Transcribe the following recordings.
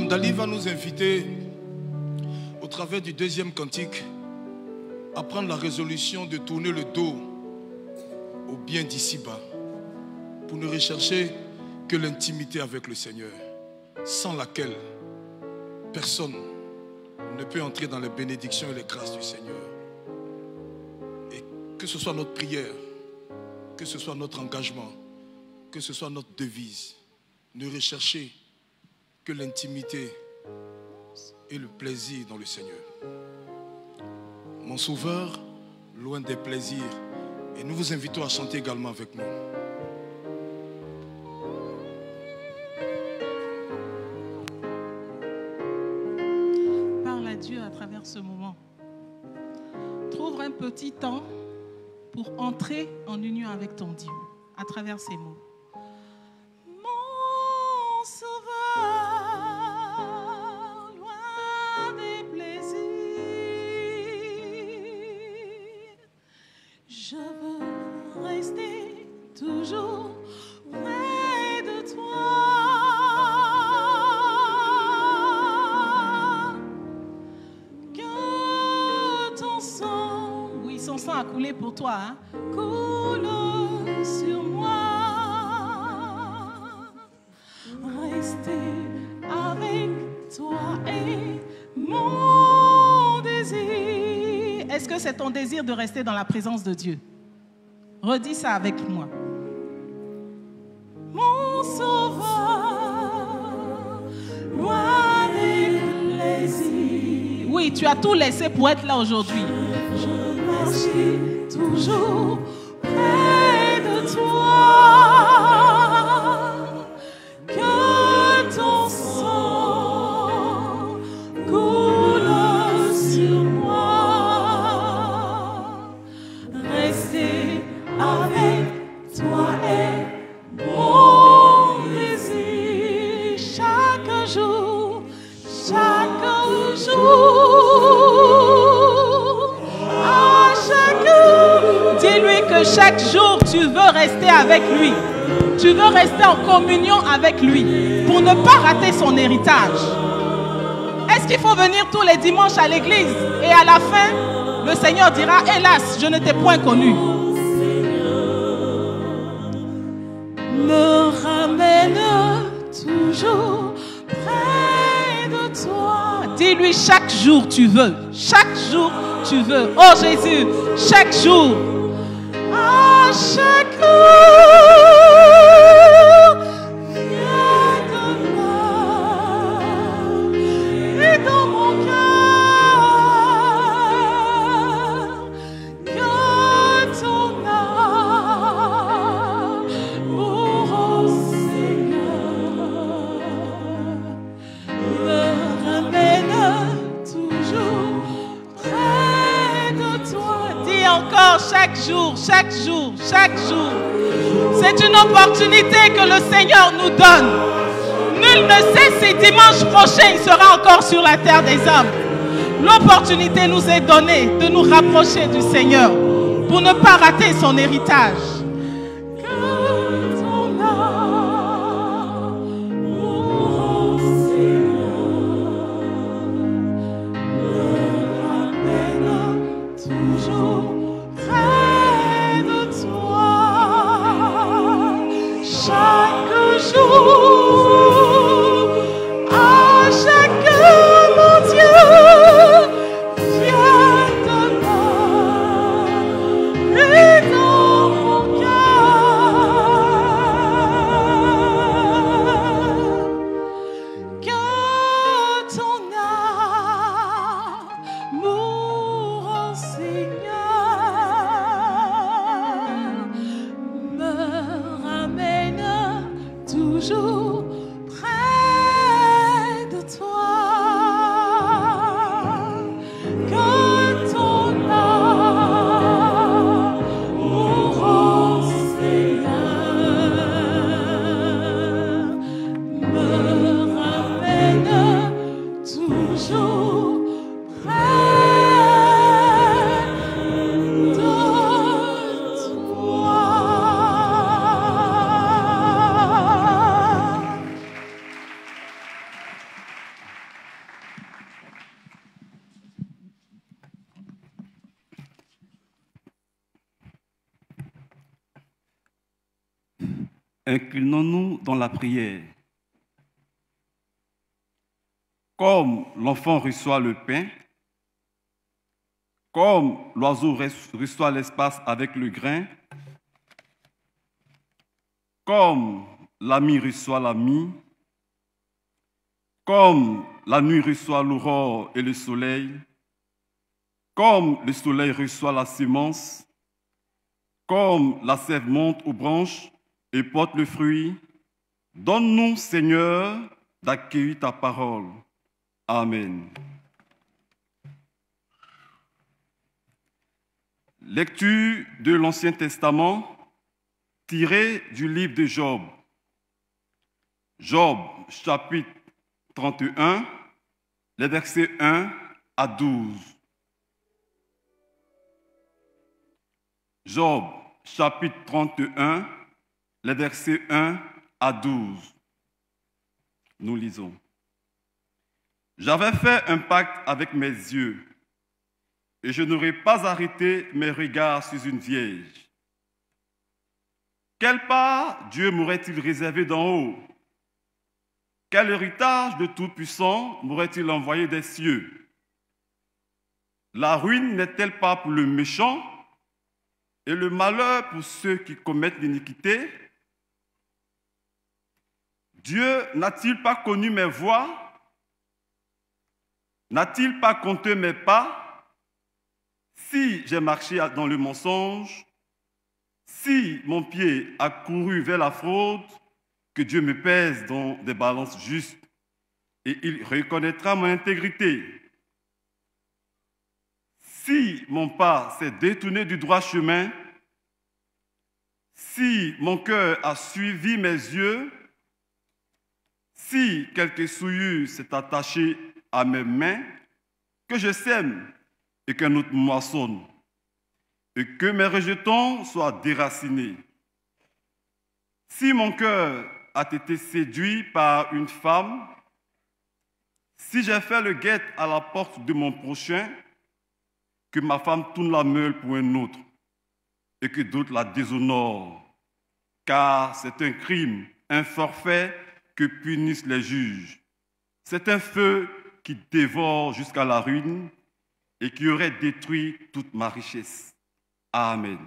Dali va nous inviter, au travers du deuxième cantique, à prendre la résolution de tourner le dos au bien d'ici-bas, pour ne rechercher que l'intimité avec le Seigneur, sans laquelle personne ne peut entrer dans les bénédictions et les grâces du Seigneur. Et que ce soit notre prière, que ce soit notre engagement, que ce soit notre devise, ne rechercher que l'intimité et le plaisir dans le Seigneur. Mon Sauveur, loin des plaisirs. Et nous vous invitons à chanter également avec nous. Parle à Dieu à travers ce moment. Trouve un petit temps pour entrer en union avec ton Dieu à travers ces mots. Mon Sauveur, loin des plaisirs, je veux rester toujours près de toi. Que ton sang, oui, son sang a coulé pour toi, hein, coule sur moi. Rester avec toi est mon désir. Est-ce que c'est ton désir de rester dans la présence de Dieu? Redis ça avec moi. Mon Sauveur, loin des plaisirs. Oui, tu as tout laissé pour être là aujourd'hui. Je marche toujours près de toi. Que ton sang coule sur moi. Rester avec toi est mon désir. Chaque jour, à chaque jour. Dis-lui que chaque jour tu veux rester avec lui. Tu veux rester en communion avec lui pour ne pas rater son héritage. Est-ce qu'il faut venir tous les dimanches à l'église et à la fin, le Seigneur dira, hélas, je ne t'ai point connu. Me ramène toujours près de toi. Dis-lui chaque jour tu veux. Chaque jour tu veux. Oh Jésus, chaque jour. À chaque jour. Viens de moi. Et dans mon cœur. Que ton amour, Seigneur, me ramène toujours près de toi. Dis encore chaque jour, chaque jour, chaque jour. C'est une opportunité que le Seigneur nous donne. Nul ne sait si dimanche prochain il sera encore sur la terre des hommes. L'opportunité nous est donnée de nous rapprocher du Seigneur pour ne pas rater son héritage. Que ton amour, Seigneur, me ramène toujours près de toi. Chaque jour, à chaque mon Dieu, viens de moi et dans mon cœur. Que ton amour, Seigneur, me ramène toujours près de toi. Que ton amour, Seigneur, me ramène toujours près de toi. Inclinons-nous dans la prière. Comme l'enfant reçoit le pain, comme l'oiseau reçoit l'espace avec le grain, comme l'ami reçoit l'ami, comme la nuit reçoit l'aurore et le soleil, comme le soleil reçoit la semence, comme la sève monte aux branches et porte le fruit, donne-nous, Seigneur, d'accueillir ta parole. Amen. Lecture de l'Ancien Testament tirée du livre de Job. Job, chapitre 31, les versets 1 à 12. Job, chapitre 31, les versets 1 à 12. Nous lisons. J'avais fait un pacte avec mes yeux, et je n'aurais pas arrêté mes regards sur une vierge. Quelle part Dieu m'aurait-il réservé d'en haut? Quel héritage de Tout-Puissant m'aurait-il envoyé des cieux? La ruine n'est-elle pas pour le méchant et le malheur pour ceux qui commettent l'iniquité? Dieu n'a-t-il pas connu mes voies? N'a-t-il pas compté mes pas? Si j'ai marché dans le mensonge, si mon pied a couru vers la fraude, que Dieu me pèse dans des balances justes et il reconnaîtra mon intégrité. Si mon pas s'est détourné du droit chemin, si mon cœur a suivi mes yeux, si quelque souillure s'est attachée à mes mains, que je sème et qu'un autre moissonne, et que mes rejetons soient déracinés. Si mon cœur a été séduit par une femme, si j'ai fait le guet à la porte de mon prochain, que ma femme tourne la meule pour un autre et que d'autres la déshonorent, car c'est un crime, un forfait que punissent les juges. C'est un feu qui dévore jusqu'à la ruine et qui aurait détruit toute ma richesse. Amen.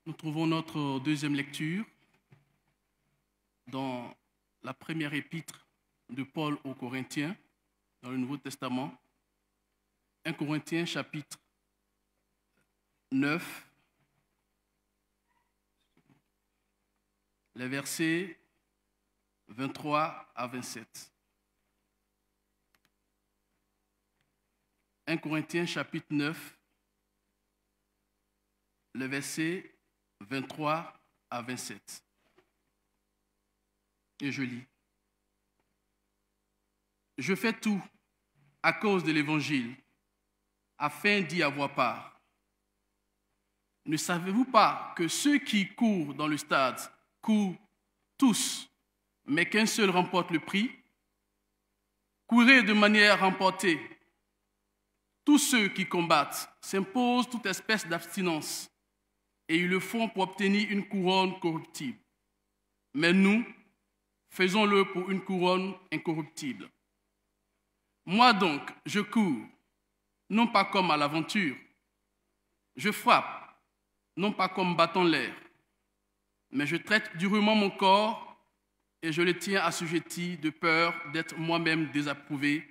Nous trouvons notre deuxième lecture dans la première épître de Paul aux Corinthiens, dans le Nouveau Testament, 1 Corinthiens chapitre 9, les versets 23 à 27. 1 Corinthiens chapitre 9, les versets 23 à 27. Et je lis. Je fais tout à cause de l'Évangile, afin d'y avoir part. Ne savez-vous pas que ceux qui courent dans le stade courent tous, mais qu'un seul remporte le prix? Courez de manière à remporter. Tous ceux qui combattent s'imposent toute espèce d'abstinence, et ils le font pour obtenir une couronne corruptible. Mais nous, faisons-le pour une couronne incorruptible. Moi donc, je cours, non pas comme à l'aventure. Je frappe, non pas comme battant l'air, mais je traite durement mon corps et je le tiens assujetti de peur d'être moi-même désapprouvé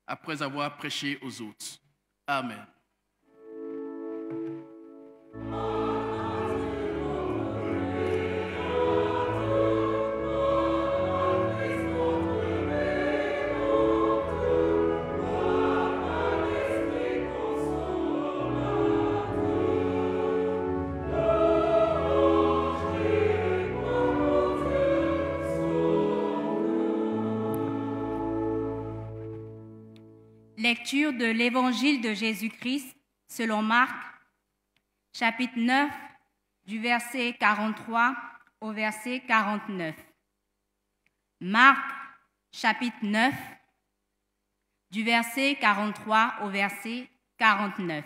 après avoir prêché aux autres. Amen. Lecture de l'Évangile de Jésus-Christ selon Marc, chapitre 9, du verset 43 au verset 49. Marc, chapitre 9, du verset 43 au verset 49.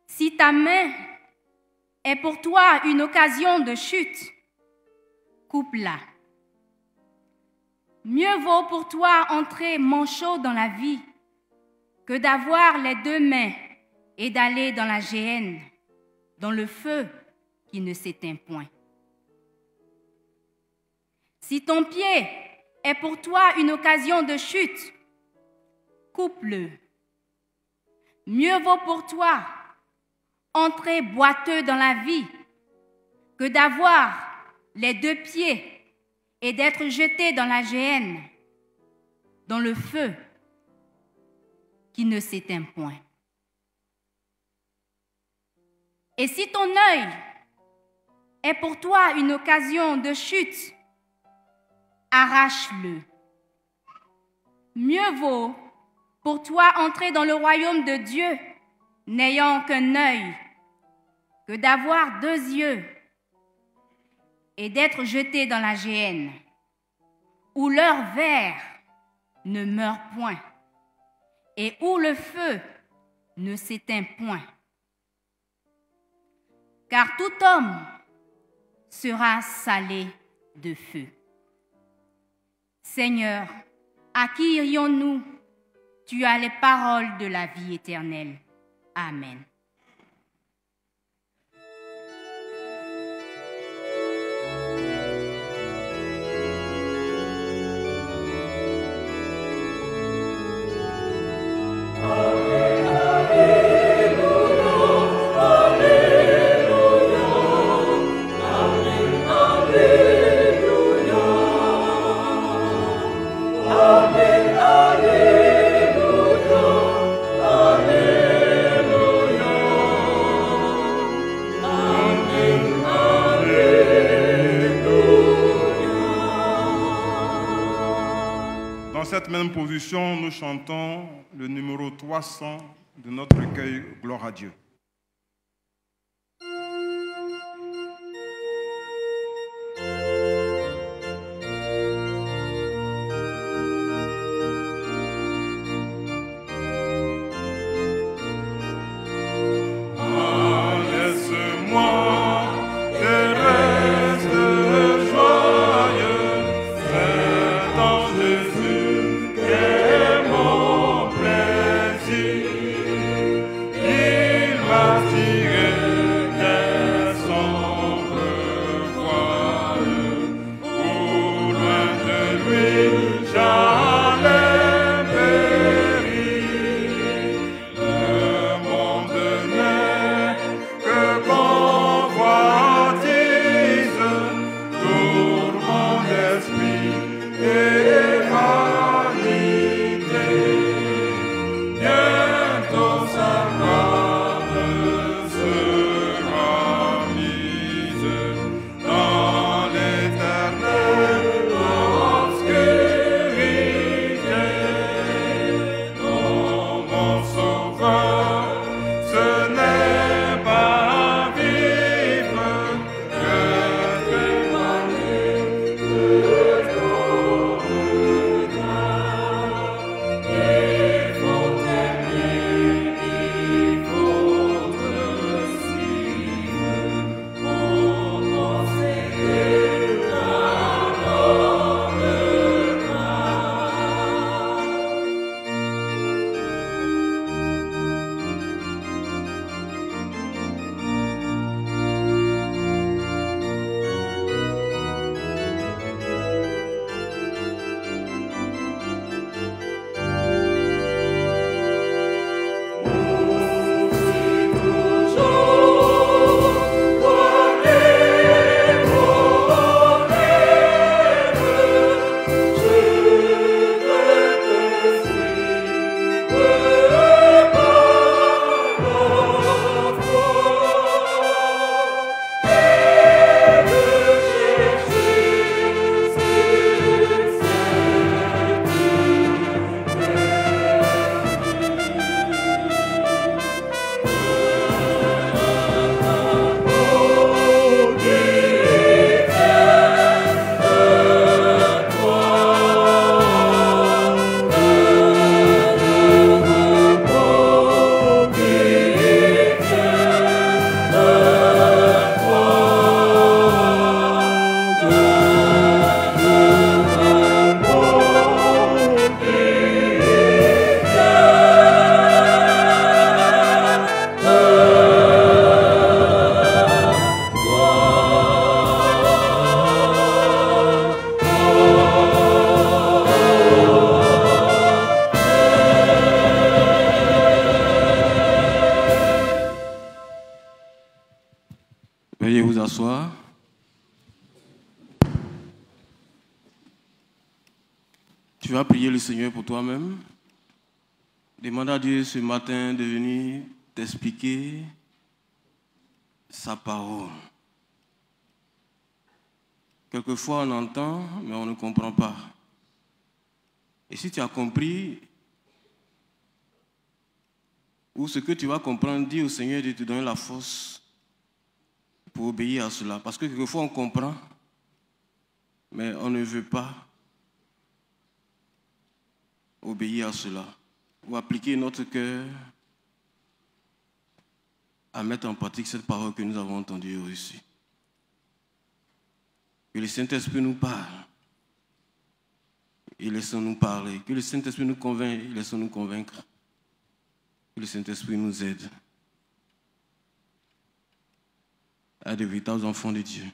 Si ta main est pour toi une occasion de chute, coupe-la. Mieux vaut pour toi entrer manchot dans la vie que d'avoir les deux mains et d'aller dans la géhenne, dans le feu qui ne s'éteint point. Si ton pied est pour toi une occasion de chute, coupe-le. Mieux vaut pour toi entrer boiteux dans la vie que d'avoir les deux pieds et d'être jeté dans la géhenne, dans le feu qui ne s'éteint point. Et si ton œil est pour toi une occasion de chute, arrache-le. Mieux vaut pour toi entrer dans le royaume de Dieu n'ayant qu'un œil que d'avoir deux yeux et d'être jeté dans la géhenne, où leur ver ne meurt point et où le feu ne s'éteint point. Car tout homme sera salé de feu. Seigneur, à qui irions-nous? Tu as les paroles de la vie éternelle. Amen. Dans cette même position, nous chantons le numéro 300 de notre recueil Gloire à Dieu. Eva. Tu vas prier le Seigneur pour toi-même. Demande à Dieu ce matin de venir t'expliquer sa parole. Quelquefois on entend, mais on ne comprend pas. Et si tu as compris, ou ce que tu vas comprendre, dis au Seigneur de te donner la force pour obéir à cela. Parce que quelquefois on comprend, mais on ne veut pas obéir à cela. Ou appliquer notre cœur à mettre en pratique cette parole que nous avons entendue ici. Que le Saint-Esprit nous parle. Et laissons-nous parler. Que le Saint-Esprit nous convainc. Et laissons-nous convaincre. Que le Saint-Esprit nous aide à de véritables enfants de Dieu.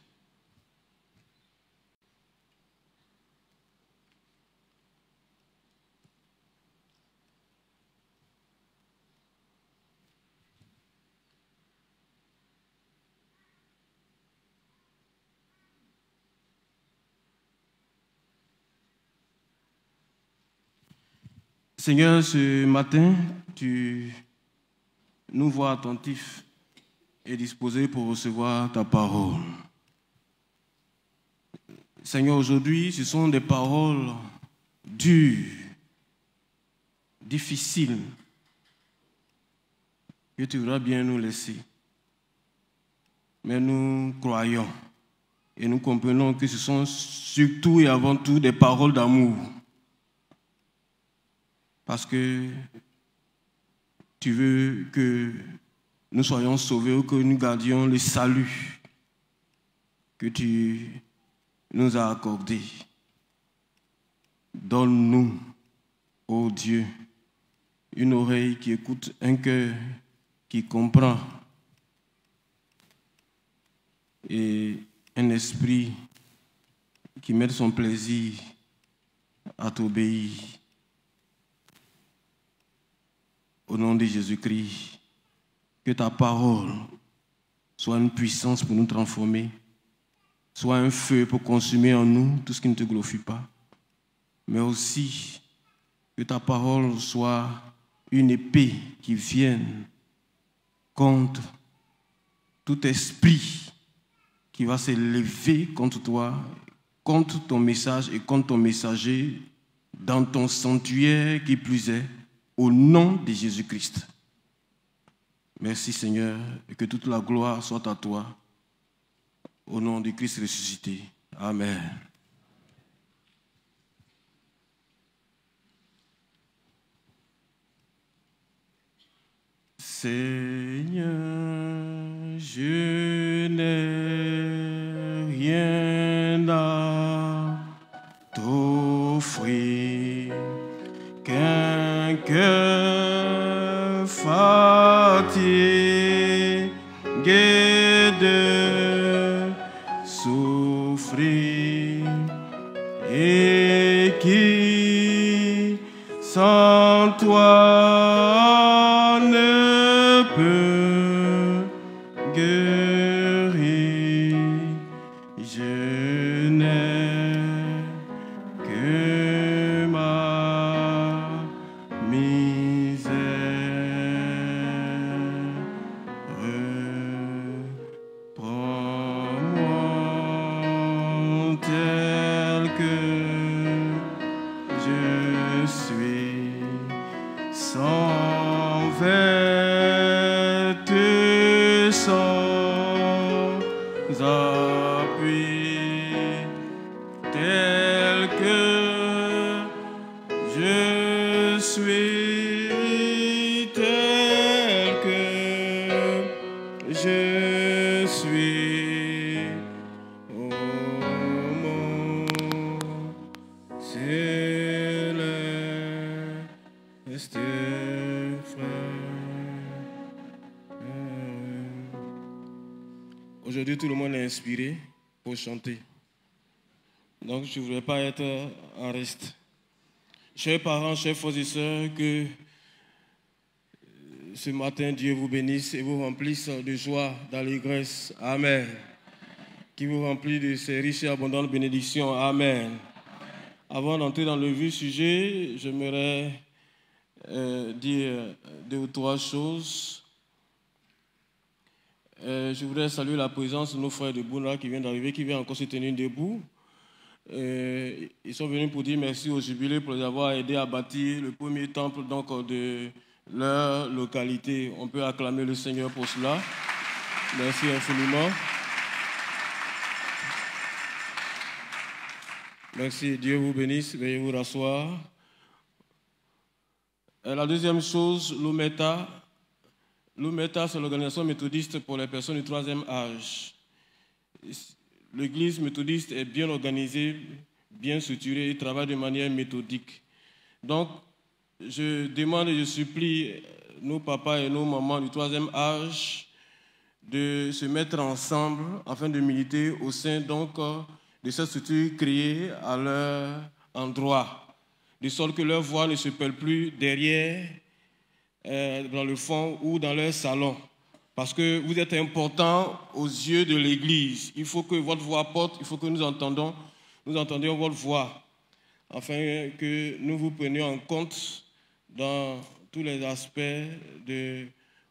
Seigneur, ce matin, tu nous vois attentifs et disposés pour recevoir ta parole. Seigneur, aujourd'hui, ce sont des paroles dures, difficiles, que tu voudras bien nous laisser. Mais nous croyons et nous comprenons que ce sont surtout et avant tout des paroles d'amour. Parce que tu veux que nous soyons sauvés ou que nous gardions le salut que tu nous as accordé. Donne-nous, ô Dieu, une oreille qui écoute, un cœur qui comprend et un esprit qui met son plaisir à t'obéir. Au nom de Jésus-Christ, que ta parole soit une puissance pour nous transformer, soit un feu pour consumer en nous tout ce qui ne te glorifie pas, mais aussi que ta parole soit une épée qui vienne contre tout esprit qui va s'élever contre toi, contre ton message et contre ton messager dans ton sanctuaire qui plus est, au nom de Jésus-Christ. Merci Seigneur, et que toute la gloire soit à toi, au nom de Christ ressuscité. Amen. Seigneur, je n'ai rien à t'offrir qu'un cœur fatigué de souffrir et qui sans toi ne peut guérir. Je n'ai que ma misère. Prends-moi tel que je suis, sans vertu, sans appui, tel que je suis, tel que je suis, oh mon céleste frère. Aujourd'hui, tout le monde est inspiré pour chanter. Donc, je ne voudrais pas être en reste. Chers parents, chers frères et sœurs, que ce matin, Dieu vous bénisse et vous remplisse de joie, d'allégresse. Amen. Qui vous remplit de ses riches et abondantes bénédictions. Amen. Avant d'entrer dans le vif sujet, j'aimerais dire 2 ou 3 choses. Je voudrais saluer la présence de nos frères de Bouna qui viennent d'arriver, qui viennent encore se tenir debout. Ils sont venus pour dire merci au jubilé pour les avoir aidés à bâtir le premier temple donc, de leur localité. On peut acclamer le Seigneur pour cela. Merci infiniment. Merci, Dieu vous bénisse, veuillez vous rasseoir. La deuxième chose, l'OMETA. L'OMETA, c'est l'organisation méthodiste pour les personnes du 3e âge. L'église méthodiste est bien organisée, bien structurée et travaille de manière méthodique. Donc, je demande et je supplie nos papas et nos mamans du 3e âge de se mettre ensemble afin de militer au sein donc, de cette structure créée à leur endroit, de sorte que leur voix ne se pèle plus derrière, dans le fond ou dans leur salon. Parce que vous êtes important aux yeux de l'Église. Il faut que votre voix porte, il faut que nous entendions votre voix, afin que nous vous prenions en compte dans tous les aspects de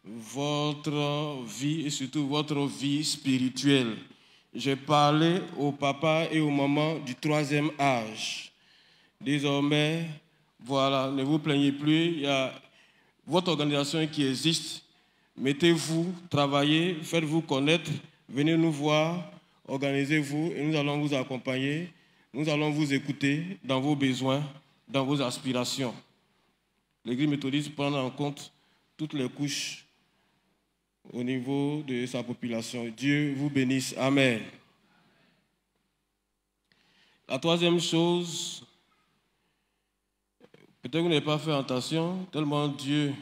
votre vie et surtout votre vie spirituelle. J'ai parlé aux papas et aux mamans du 3e âge. Désormais, voilà, ne vous plaignez plus, il y a votre organisation qui existe. Mettez-vous, travaillez, faites-vous connaître, venez nous voir, organisez-vous et nous allons vous accompagner. Nous allons vous écouter dans vos besoins, dans vos aspirations. L'Église méthodiste prend en compte toutes les couches au niveau de sa population. Dieu vous bénisse. Amen. La troisième chose, peut-être que vous n'avez pas fait attention, tellement Dieu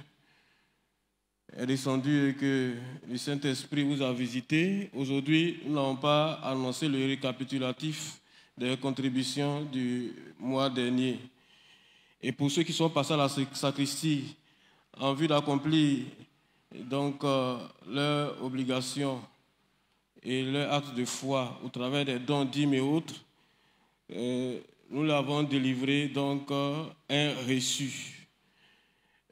est descendu et que le Saint-Esprit vous a visité. Aujourd'hui, nous n'avons pas annoncé le récapitulatif des contributions du mois dernier. Et pour ceux qui sont passés à la sacristie en vue d'accomplir donc leur obligation et leur acte de foi au travers des dons dîmes et autres, nous l'avons délivré donc un reçu.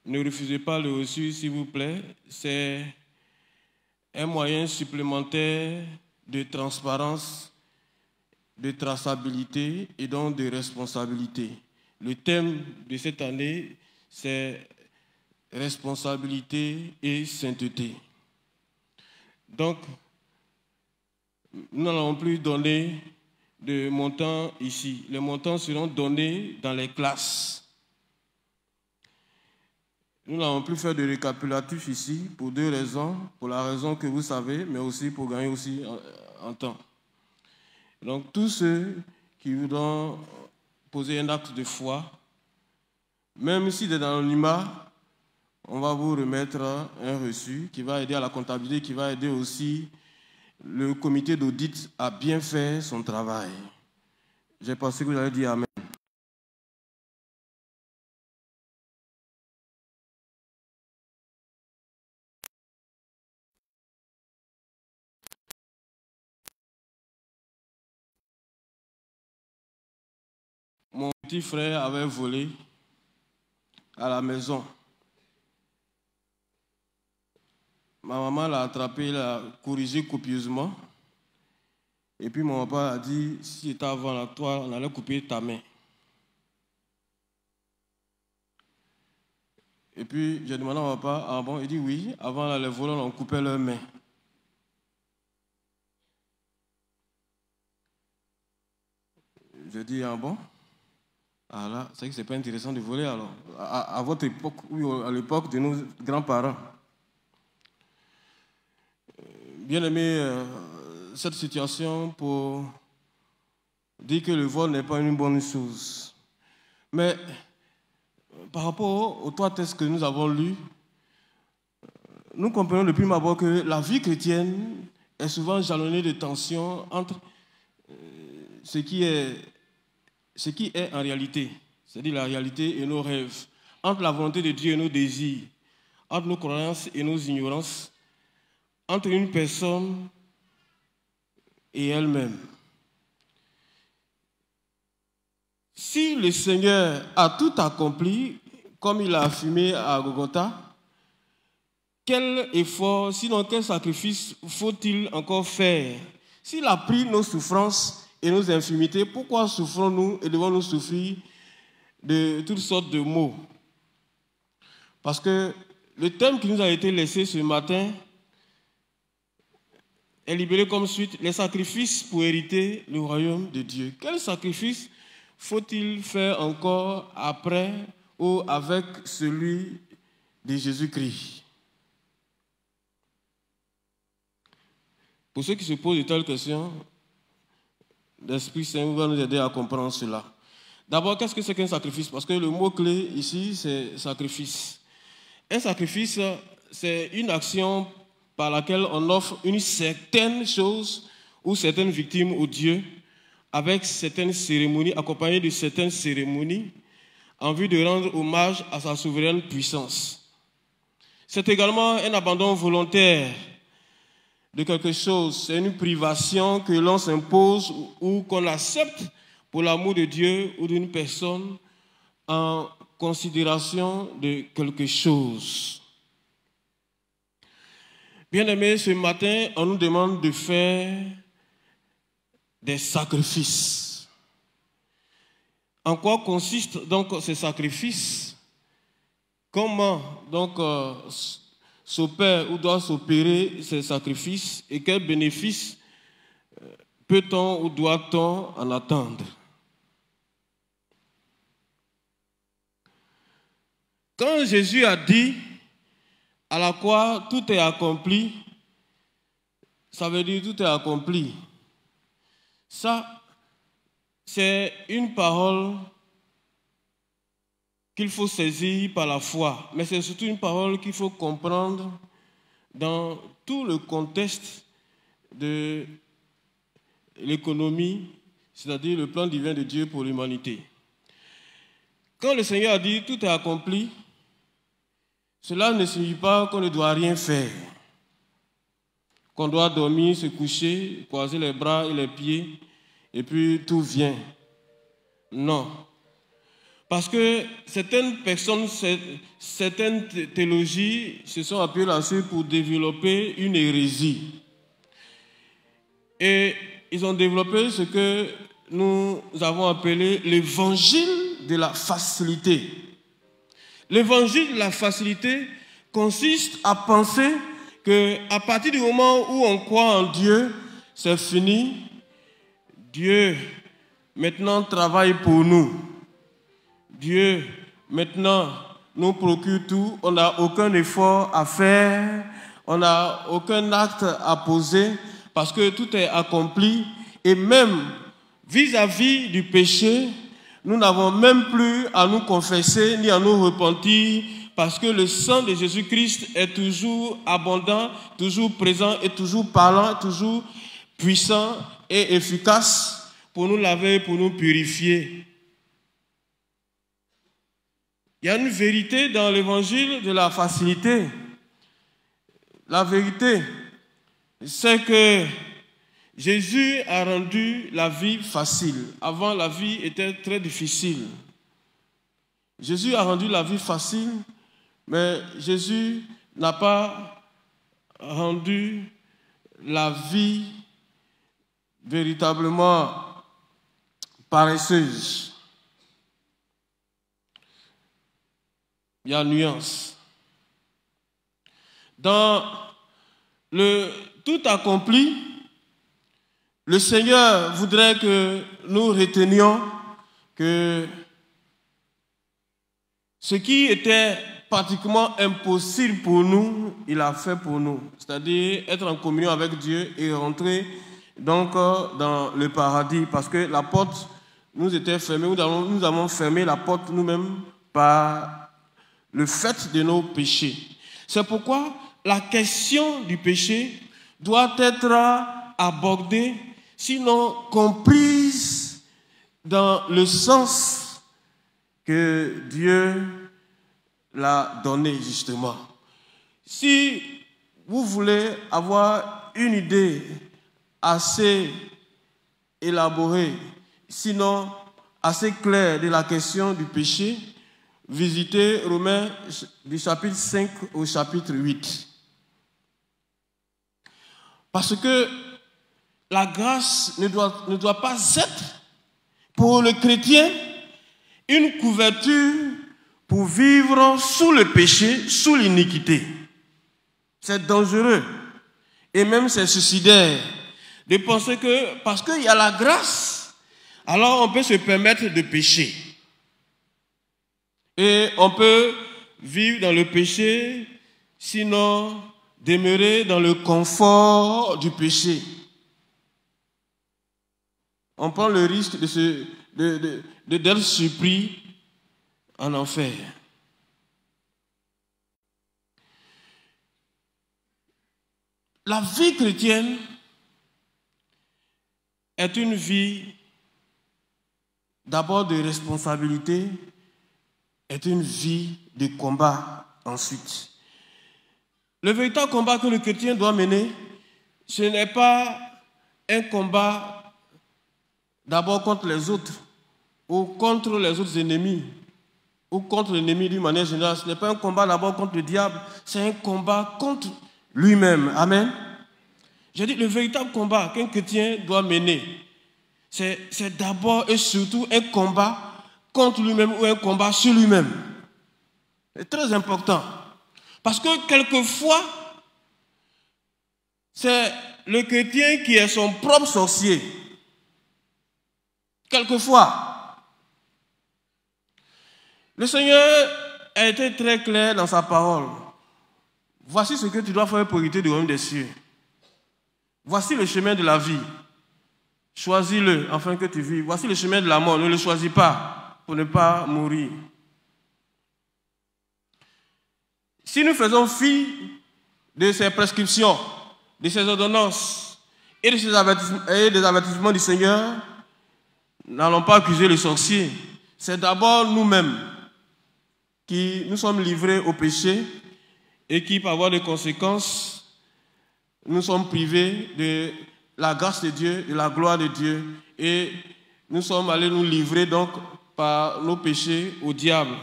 Ne refusez pas le reçu, s'il vous plaît. C'est un moyen supplémentaire de transparence, de traçabilité et donc de responsabilité. Le thème de cette année, c'est responsabilité et sainteté. Donc, nous n'allons plus donner de montants ici. Les montants seront donnés dans les classes. Nous n'allons plus faire de récapitulatif ici pour 2 raisons. Pour la raison que vous savez, mais aussi pour gagner aussi en temps. Donc, tous ceux qui voudront poser un acte de foi, même si c'est dans l'anonymat, on va vous remettre un reçu qui va aider à la comptabilité, qui va aider aussi le comité d'audit à bien faire son travail. J'ai pensé que vous allez dire Amen. Mon petit frère avait volé à la maison. Ma maman l'a attrapé, l'a corrigé copieusement. Et puis mon papa a dit, si c'était avant la toi, on allait couper ta main. Et puis j'ai demandé à mon papa, ah bon? Il dit oui, avant là, les voleurs, on coupait leurs mains. Je dis, ah bon? Ah là, c'est vrai que ce n'est pas intéressant de voler alors. À votre époque, oui, à l'époque de nos grands-parents. Bien aimé, cette situation pour dire que le vol n'est pas une bonne chose. Mais par rapport aux 3 textes que nous avons lus, nous comprenons de prime abord que la vie chrétienne est souvent jalonnée de tensions entre ce qui est en réalité, c'est-à-dire la réalité et nos rêves, entre la volonté de Dieu et nos désirs, entre nos croyances et nos ignorances, entre une personne et elle-même. si le Seigneur a tout accompli, comme il a affirmé à Golgotha, quel effort, sinon quel sacrifice faut-il encore faire? S'il a pris nos souffrances et nos infirmités, pourquoi souffrons-nous et devons-nous souffrir de toutes sortes de maux? Parce que le thème qui nous a été laissé ce matin est libellé comme suite: les sacrifices pour hériter le royaume de Dieu. Quel sacrifice faut-il faire encore après ou avec celui de Jésus-Christ? Pour ceux qui se posent de telles questions, l'Esprit Saint va nous aider à comprendre cela. D'abord, qu'est-ce que c'est qu'un sacrifice? Parce que le mot-clé ici, c'est sacrifice. Un sacrifice, c'est une action par laquelle on offre une certaine chose ou certaines victimes au Dieu avec certaines cérémonies, accompagnées de certaines cérémonies, en vue de rendre hommage à sa souveraine puissance. C'est également un abandon volontaire de quelque chose, c'est une privation que l'on s'impose ou qu'on accepte pour l'amour de Dieu ou d'une personne en considération de quelque chose. Bien-aimés, ce matin, on nous demande de faire des sacrifices. En quoi consistent donc ces sacrifices? Comment donc s'opère ou doit s'opérer ces sacrifices et quels bénéfices peut-on ou doit-on en attendre? Quand Jésus a dit à la croix, tout est accompli, ça veut dire tout est accompli. Ça, c'est une parole qu'il faut saisir par la foi, mais c'est surtout une parole qu'il faut comprendre dans tout le contexte de l'économie, c'est-à-dire le plan divin de Dieu pour l'humanité. Quand le Seigneur a dit tout est accompli, cela ne signifie pas qu'on ne doit rien faire, qu'on doit dormir, se coucher, croiser les bras et les pieds, et puis tout vient. Non. Parce que certaines personnes, certaines théologies se sont appuyées là-dessus pour développer une hérésie. Et ils ont développé ce que nous avons appelé l'évangile de la facilité. L'évangile de la facilité consiste à penser qu'à partir du moment où on croit en Dieu, c'est fini. Dieu maintenant travaille pour nous. Dieu, maintenant, nous procure tout. On n'a aucun effort à faire. On n'a aucun acte à poser parce que tout est accompli. Et même vis-à-vis du péché, nous n'avons même plus à nous confesser ni à nous repentir parce que le sang de Jésus-Christ est toujours abondant, toujours présent et toujours parlant, toujours puissant et efficace pour nous laver, pour nous purifier. Il y a une vérité dans l'évangile de la facilité. La vérité, c'est que Jésus a rendu la vie facile. Avant, la vie était très difficile. Jésus a rendu la vie facile, mais Jésus n'a pas rendu la vie véritablement paresseuse. Il y a nuance. Dans le tout accompli, le Seigneur voudrait que nous retenions que ce qui était pratiquement impossible pour nous, il a fait pour nous. C'est-à-dire être en communion avec Dieu et rentrer donc dans le paradis. Parce que la porte nous était fermée, nous avons fermé la porte nous-mêmes par le fait de nos péchés. C'est pourquoi la question du péché doit être abordée, sinon comprise dans le sens que Dieu l'a donné justement. Si vous voulez avoir une idée assez élaborée, sinon assez clair de la question du péché, visitez Romains du chapitre 5 au chapitre 8. Parce que la grâce ne doit pas être pour le chrétien une couverture pour vivre sous le péché, sous l'iniquité. C'est dangereux et même c'est suicidaire de penser que parce qu'il y a la grâce, alors on peut se permettre de pécher. Et on peut vivre dans le péché, sinon demeurer dans le confort du péché. On prend le risque d'être surpris en enfer. La vie chrétienne est une vie d'abord de responsabilité, est une vie de combat ensuite. Le véritable combat que le chrétien doit mener, ce n'est pas un combat d'abord contre les autres ou contre les autres ennemis ou contre l'ennemi d'une manière générale. Ce n'est pas un combat d'abord contre le diable, c'est un combat contre lui-même. Amen. J'ai dit le véritable combat qu'un chrétien doit mener, c'est d'abord et surtout un combat contre lui-même ou un combat sur lui-même. C'est très important. Parce que quelquefois, c'est le chrétien qui est son propre sorcier. Quelquefois. Le Seigneur a été très clair dans sa parole. Voici ce que tu dois faire pour hériter du royaume des cieux. Voici le chemin de la vie. Choisis-le afin que tu vives. Voici le chemin de la mort. Ne le choisis pas pour ne pas mourir. Si nous faisons fi de ces prescriptions, de ces ordonnances et des avertissements du Seigneur, n'allons pas accuser les sorciers. C'est d'abord nous-mêmes qui nous sommes livrés au péché et qui, par voie de conséquences, nous sommes privés de la grâce de Dieu, de la gloire de Dieu, et nous sommes allés nous livrer donc par nos péchés au diable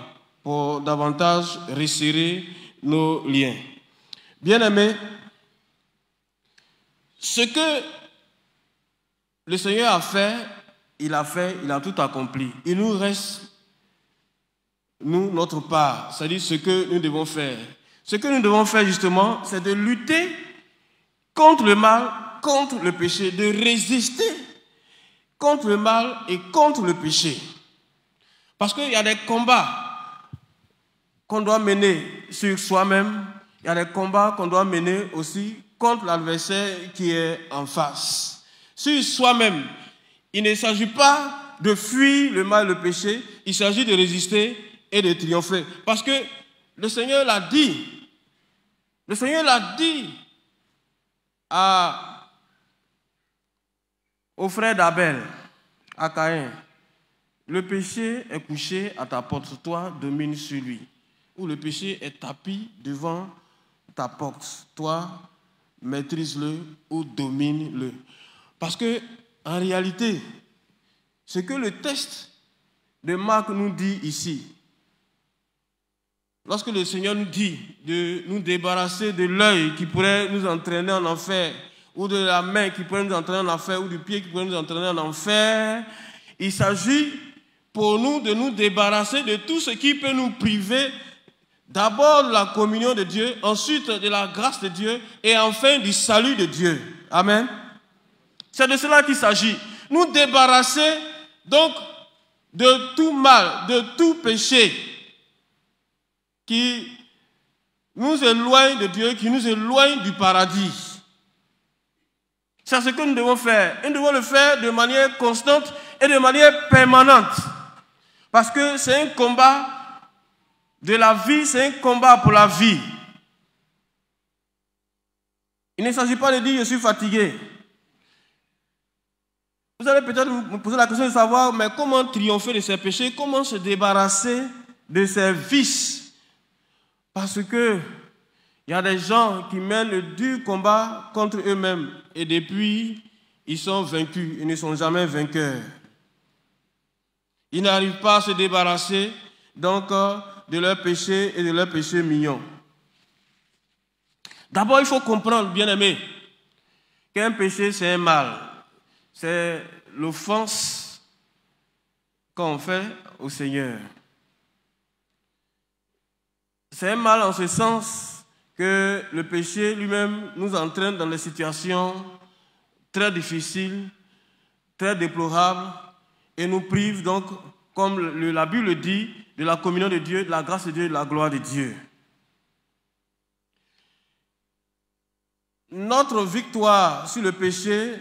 pour davantage resserrer nos liens. Bien-aimés, ce que le Seigneur a fait, il a tout accompli. Il nous reste, nous, notre part, c'est-à-dire ce que nous devons faire. Ce que nous devons faire justement, c'est de lutter contre le mal, contre le péché, de résister contre le mal et contre le péché. Parce qu'il y a des combats qu'on doit mener sur soi-même, il y a des combats qu'on doit mener aussi contre l'adversaire qui est en face. Sur soi-même, il ne s'agit pas de fuir le mal et le péché, il s'agit de résister et de triompher. Parce que le Seigneur l'a dit. Le Seigneur l'a dit au frère d'Abel, à Caïn. Le péché est couché à ta porte, toi domine sur lui. Ou le péché est tapis devant ta porte, toi maîtrise-le ou domine-le. Parce que, en réalité, ce que le texte de Marc nous dit ici, lorsque le Seigneur nous dit de nous débarrasser de l'œil qui pourrait nous entraîner en enfer, ou de la main qui pourrait nous entraîner en enfer, ou du pied qui pourrait nous entraîner en enfer, il s'agit pour nous de nous débarrasser de tout ce qui peut nous priver d'abord de la communion de Dieu, ensuite de la grâce de Dieu, et enfin du salut de Dieu. Amen. C'est de cela qu'il s'agit. Nous débarrasser donc de tout mal, de tout péché qui nous éloigne de Dieu, qui nous éloigne du paradis. C'est ce que nous devons faire. Et nous devons le faire de manière constante et de manière permanente. Parce que c'est un combat de la vie, c'est un combat pour la vie. Il ne s'agit pas de dire je suis fatigué. Vous allez peut-être me poser la question de savoir, mais comment triompher de ces péchés, comment se débarrasser de ces vices? Parce que il y a des gens qui mènent le dur combat contre eux-mêmes et depuis, ils sont vaincus, ils ne sont jamais vainqueurs. Ils n'arrivent pas à se débarrasser donc de leurs péchés et de leurs péchés mignons. D'abord, il faut comprendre, bien-aimés, qu'un péché, c'est un mal. C'est l'offense qu'on fait au Seigneur. C'est un mal en ce sens que le péché lui-même nous entraîne dans des situations très difficiles, très déplorables, et nous prive donc, comme la Bible le dit, de la communion de Dieu, de la grâce de Dieu et de la gloire de Dieu. Notre victoire sur le péché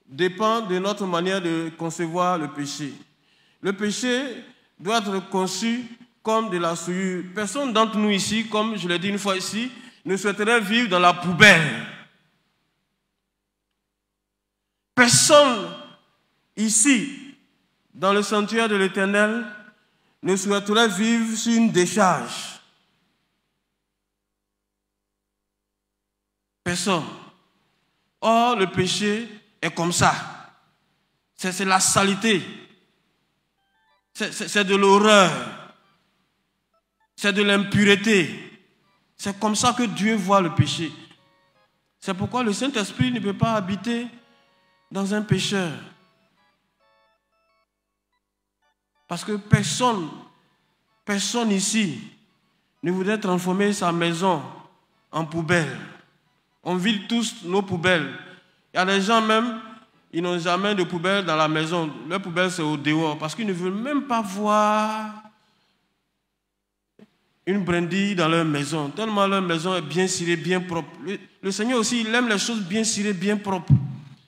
dépend de notre manière de concevoir le péché. Le péché doit être conçu comme de la souillure. Personne d'entre nous ici, comme je l'ai dit une fois ici, ne souhaiterait vivre dans la poubelle. Personne ici, dans le sanctuaire de l'Éternel, ne souhaiterait vivre sur une décharge. Personne. Or, le péché est comme ça. C'est la saleté. C'est de l'horreur. C'est de l'impureté. C'est comme ça que Dieu voit le péché. C'est pourquoi le Saint-Esprit ne peut pas habiter dans un pécheur. Parce que personne ici ne voudrait transformer sa maison en poubelle. On vide tous nos poubelles. Il y a des gens même, ils n'ont jamais de poubelle dans la maison. Leur poubelle, c'est au dehors. Parce qu'ils ne veulent même pas voir une brindille dans leur maison. Tellement leur maison est bien cirée, bien propre. Le Seigneur aussi, il aime les choses bien cirées, bien propres.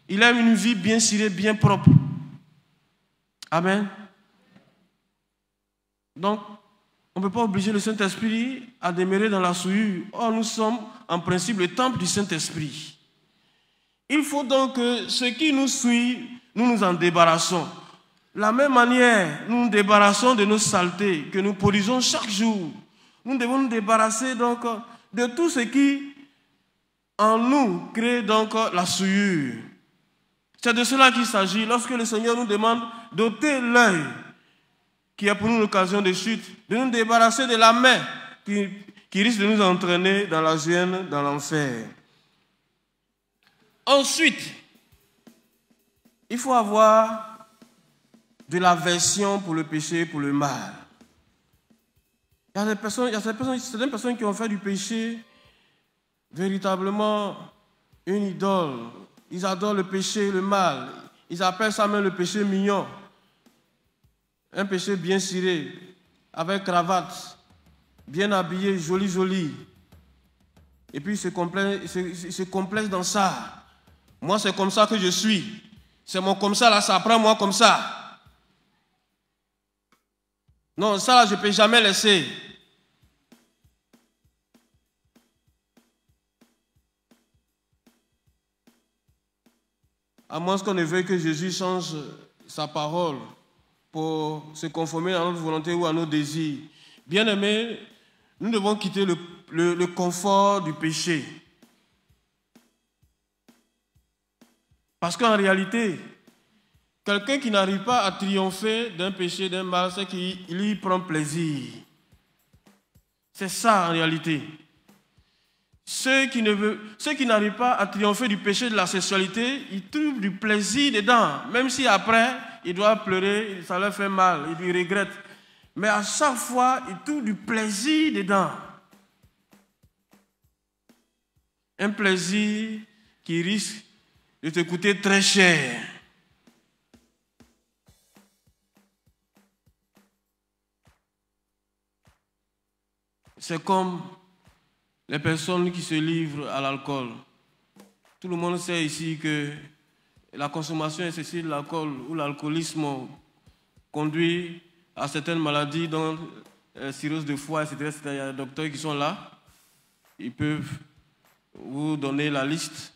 Il aime une vie bien cirée, bien propre. Amen. Donc, on ne peut pas obliger le Saint-Esprit à demeurer dans la souillure. Or, nous sommes en principe le temple du Saint-Esprit. Il faut donc que ce qui nous suit, nous nous en débarrassons. De la même manière, nous nous débarrassons de nos saletés que nous produisons chaque jour. Nous devons nous débarrasser donc de tout ce qui en nous crée donc la souillure. C'est de cela qu'il s'agit lorsque le Seigneur nous demande d'ôter l'œil qui est pour nous l'occasion de chute, de nous débarrasser de la main qui risque de nous entraîner dans la gêne, dans l'enfer. Ensuite, il faut avoir de l'aversion pour le péché, pour le mal. Il y a certaines personnes qui ont fait du péché véritablement une idole. Ils adorent le péché, le mal. Ils appellent ça même le péché mignon. Un péché bien ciré, avec cravate, bien habillé, joli, joli. Et puis il se complaise dans ça. Moi, c'est comme ça que je suis. C'est mon comme ça, là, ça prend moi comme ça. Non, ça, là, je ne peux jamais laisser. À moins qu'on ne veuille que Jésus change sa parole pour se conformer à notre volonté ou à nos désirs. Bien-aimés, nous devons quitter le confort du péché. Parce qu'en réalité, quelqu'un qui n'arrive pas à triompher d'un péché, d'un mal, c'est qu'il y prend plaisir. C'est ça en réalité. Ceux qui n'arrivent pas à triompher du péché de la sexualité, ils trouvent du plaisir dedans. Même si après, ils doivent pleurer, ça leur fait mal, ils regrettent. Mais à chaque fois, ils trouvent du plaisir dedans. Un plaisir qui risque de te coûter très cher. C'est comme les personnes qui se livrent à l'alcool. Tout le monde sait ici que la consommation excessive de l'alcool ou l'alcoolisme conduit à certaines maladies, dont cirrhose de foie, etc. Il y a des docteurs qui sont là. Ils peuvent vous donner la liste.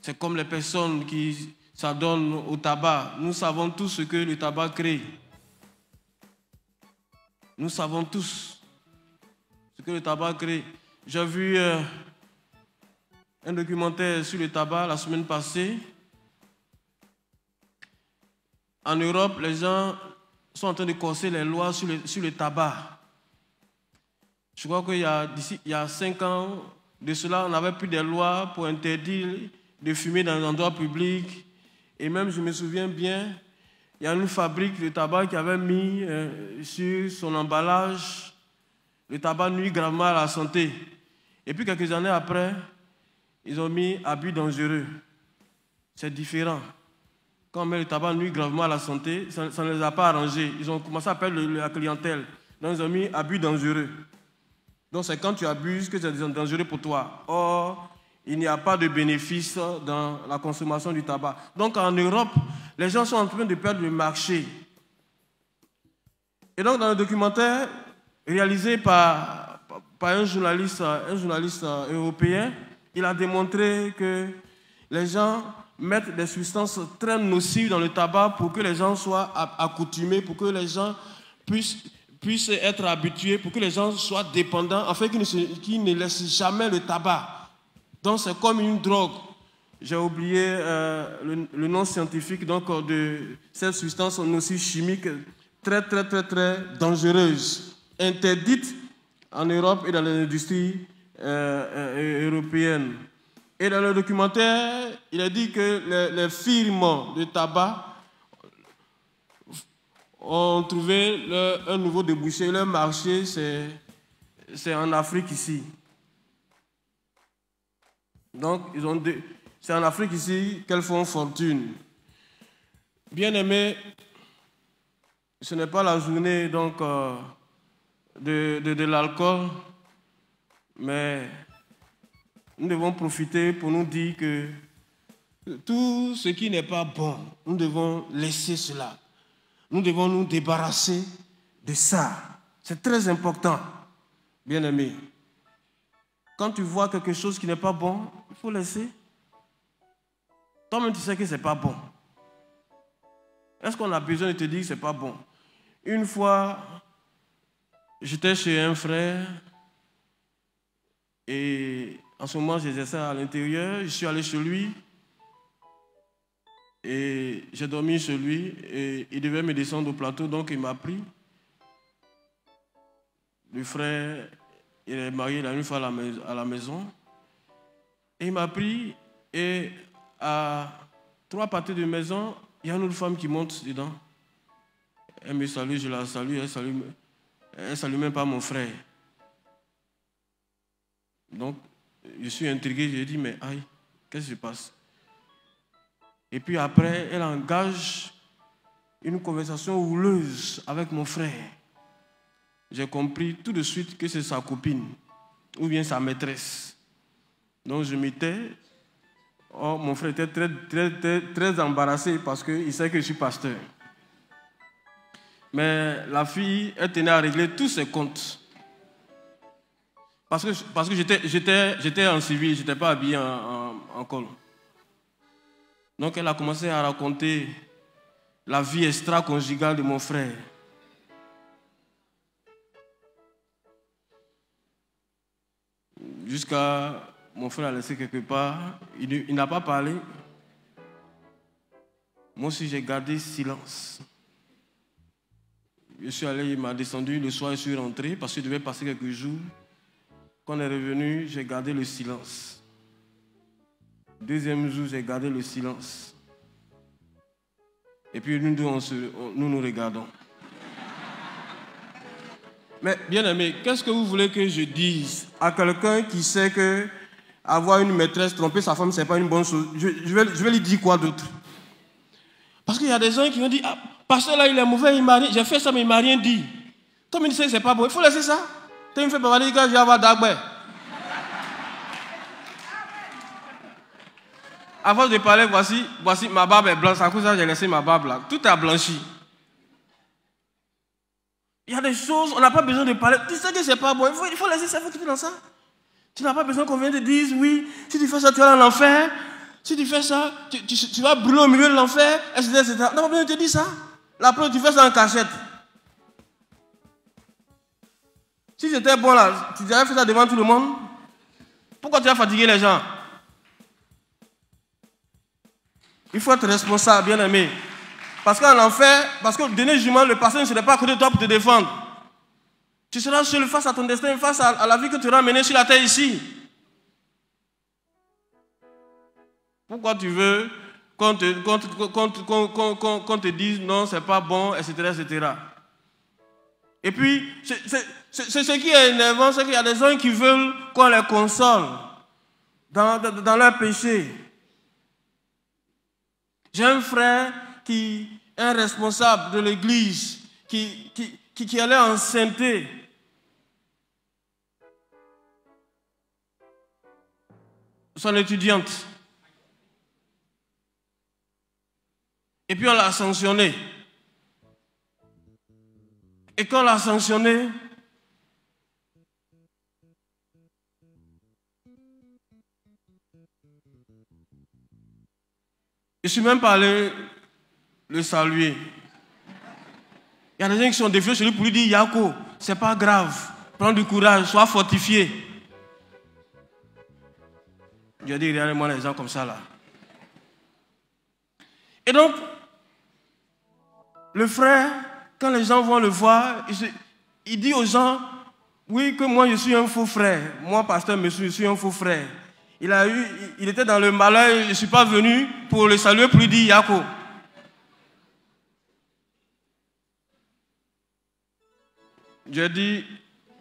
C'est comme les personnes qui s'adonnent au tabac. Nous savons tous ce que le tabac crée. Nous savons tous ce que le tabac crée. J'ai vu un documentaire sur le tabac la semaine passée. En Europe, les gens sont en train de corser les lois sur le tabac. Je crois qu'il y a 5 ans de cela, on n'avait plus des lois pour interdire de fumer dans les endroits publics. Et même, je me souviens bien, il y a une fabrique de tabac qui avait mis sur son emballage, le tabac nuit gravement à la santé. Et puis quelques années après, ils ont mis abus dangereux. C'est différent. Quand on met le tabac nuit gravement à la santé, ça ne les a pas arrangés. Ils ont commencé à perdre la clientèle. Donc ils ont mis abus dangereux. Donc c'est quand tu abuses que c'est dangereux pour toi. Or, il n'y a pas de bénéfice dans la consommation du tabac. Donc en Europe, les gens sont en train de perdre le marché. Et donc dans le documentaire réalisé par un journaliste européen, il a démontré que les gens mettent des substances très nocives dans le tabac pour que les gens soient accoutumés, pour que les gens puissent être habitués, pour que les gens soient dépendants, afin qu'ils ne laissent jamais le tabac. Donc c'est comme une drogue. J'ai oublié le nom scientifique donc, de cette substance nocive chimique très dangereuse, interdite en Europe et dans les industries européennes. Et dans le documentaire, il a dit que les firmes de tabac ont trouvé un nouveau débouché. Leur marché, c'est en Afrique ici. Donc, c'est en Afrique ici qu'elles font fortune. Bien aimé, ce n'est pas la journée donc, de l'alcool, mais nous devons profiter pour nous dire que tout ce qui n'est pas bon, nous devons laisser cela. Nous devons nous débarrasser de ça. C'est très important, bien aimé. Quand tu vois quelque chose qui n'est pas bon, il faut laisser. Toi-même, tu sais que ce n'est pas bon. Est-ce qu'on a besoin de te dire que ce n'est pas bon? Une fois, j'étais chez un frère et en ce moment, j'exerçais à l'intérieur. Je suis allé chez lui et j'ai dormi chez lui et il devait me descendre au plateau, donc il m'a pris. Le frère, il est marié, il a une fois à la maison. Et il m'a pris et à 3 parties de maison, il y a une autre femme qui monte dedans. Elle me salue, je la salue, elle salue même pas mon frère. Donc, je suis intrigué, je dis, mais aïe, qu'est-ce qui se passe? Et puis après, elle engage une conversation houleuse avec mon frère. J'ai compris tout de suite que c'est sa copine, ou bien sa maîtresse. Donc je m'étais. Oh, mon frère était très embarrassé parce qu'il sait que je suis pasteur. Mais la fille, elle tenait à régler tous ses comptes. Parce que j'étais en civil, je n'étais pas habillé en col. Donc elle a commencé à raconter la vie extra-conjugale de mon frère. Jusqu'à mon frère a laissé quelque part, il n'a pas parlé. Moi aussi j'ai gardé silence. Je suis allé, il m'a descendu, le soir je suis rentré parce que je devais passer quelques jours. Quand on est revenu, j'ai gardé le silence. Deuxième jour, j'ai gardé le silence. Et puis nous regardons. Mais bien aimé, qu'est-ce que vous voulez que je dise à quelqu'un qui sait que avoir une maîtresse, tromper sa femme, ce n'est pas une bonne chose? Je vais lui dire quoi d'autre? Parce qu'il y a des gens qui vont dire, ah, pasteur là, il est mauvais, j'ai fait ça, mais il ne m'a rien dit. Comme il dit que ce n'est pas bon, il faut laisser ça. Tu me fais pas dire que je vais avoir d'agbe. Avant de parler, voici ma barbe est blanche. À cause de ça, j'ai laissé ma barbe là. Tout est blanchi. Il y a des choses, on n'a pas besoin de parler. Tu sais que ce n'est pas bon, il faut laisser ça, il faut quitter dans ça. Tu n'as pas besoin qu'on vienne te dire, oui, si tu fais ça, tu vas dans l'enfer. Si tu fais ça, tu vas brûler au milieu de l'enfer, etc. Non, pas besoin de te dire ça. La preuve, tu fais ça en cachette. Si j'étais bon là, tu avais fait ça devant tout le monde. Pourquoi tu as fatigué les gens? Il faut être responsable, bien aimé. Parce qu'en enfer, parce que le dernier jugement, le passé ne serait pas à côté de toi pour te défendre. Tu seras seul face à ton destin, face à la vie que tu auras menée sur la terre ici. Pourquoi tu veux qu'on te dise non, c'est pas bon, etc., etc. Et puis, c'est ce qui est énervant, c'est qu'il y a des gens qui veulent qu'on les console dans leur péché. J'ai un frère qui est un responsable de l'église, qui allait en sainteté. Son étudiante. Et puis on l'a sanctionné. Et quand on l'a sanctionné, je ne suis même pas allé le saluer. Il y a des gens qui sont défiés chez lui pour lui dire Yako, c'est pas grave, prends du courage, sois fortifié. J'ai dit, regardez-moi les gens comme ça là. Et donc, le frère, quand les gens vont le voir, il dit aux gens, oui, que moi je suis un faux frère. Moi, pasteur, monsieur, je suis un faux frère. Il était dans le malheur, je ne suis pas venu pour le saluer, pour lui dire Yako. J'ai dit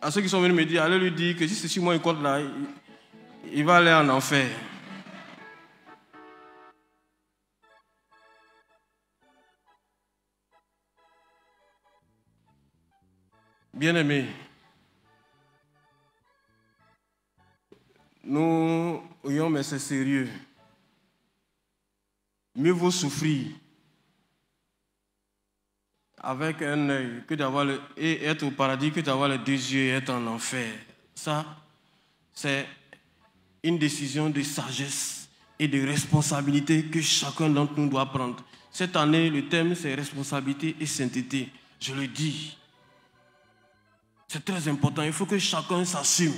à ceux qui sont venus me dire, allez lui dire que si c'est sur moi il compte là, il va aller en enfer. Bien-aimés, nous voyons, mais c'est sérieux. Mieux vaut souffrir avec un œil que d'avoir et être au paradis que d'avoir les deux yeux et être en enfer. Ça, c'est une décision de sagesse et de responsabilité que chacun d'entre nous doit prendre. Cette année, le thème, c'est responsabilité et sainteté. Je le dis. C'est très important. Il faut que chacun s'assume.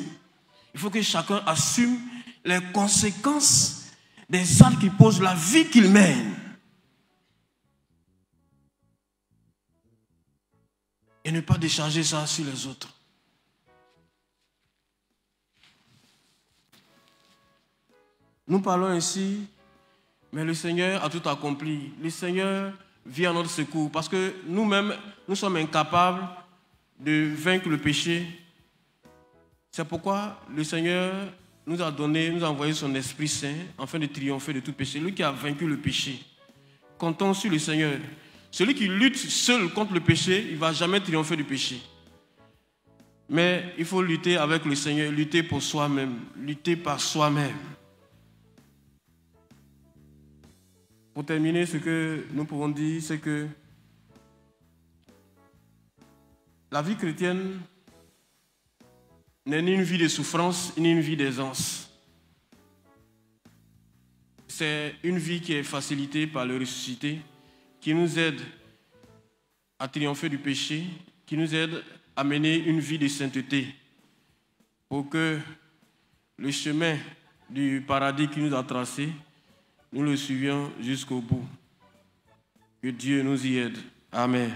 Il faut que chacun assume les conséquences des actes qu'il pose, la vie qu'il mène. Et ne pas décharger ça sur les autres. Nous parlons ici, mais le Seigneur a tout accompli. Le Seigneur vient à notre secours parce que nous-mêmes, nous sommes incapables de vaincre le péché. C'est pourquoi le Seigneur nous a envoyé son Esprit Saint afin de triompher de tout péché. Lui qui a vaincu le péché. Comptons sur le Seigneur. Celui qui lutte seul contre le péché, il ne va jamais triompher du péché. Mais il faut lutter avec le Seigneur, lutter pour soi-même, lutter par soi-même. Pour terminer, ce que nous pouvons dire, c'est que la vie chrétienne n'est ni une vie de souffrance, ni une vie d'aisance. C'est une vie qui est facilitée par le ressuscité, qui nous aide à triompher du péché, qui nous aide à mener une vie de sainteté, pour que le chemin du paradis qui nous a tracé, nous le suivions jusqu'au bout. Que Dieu nous y aide. Amen.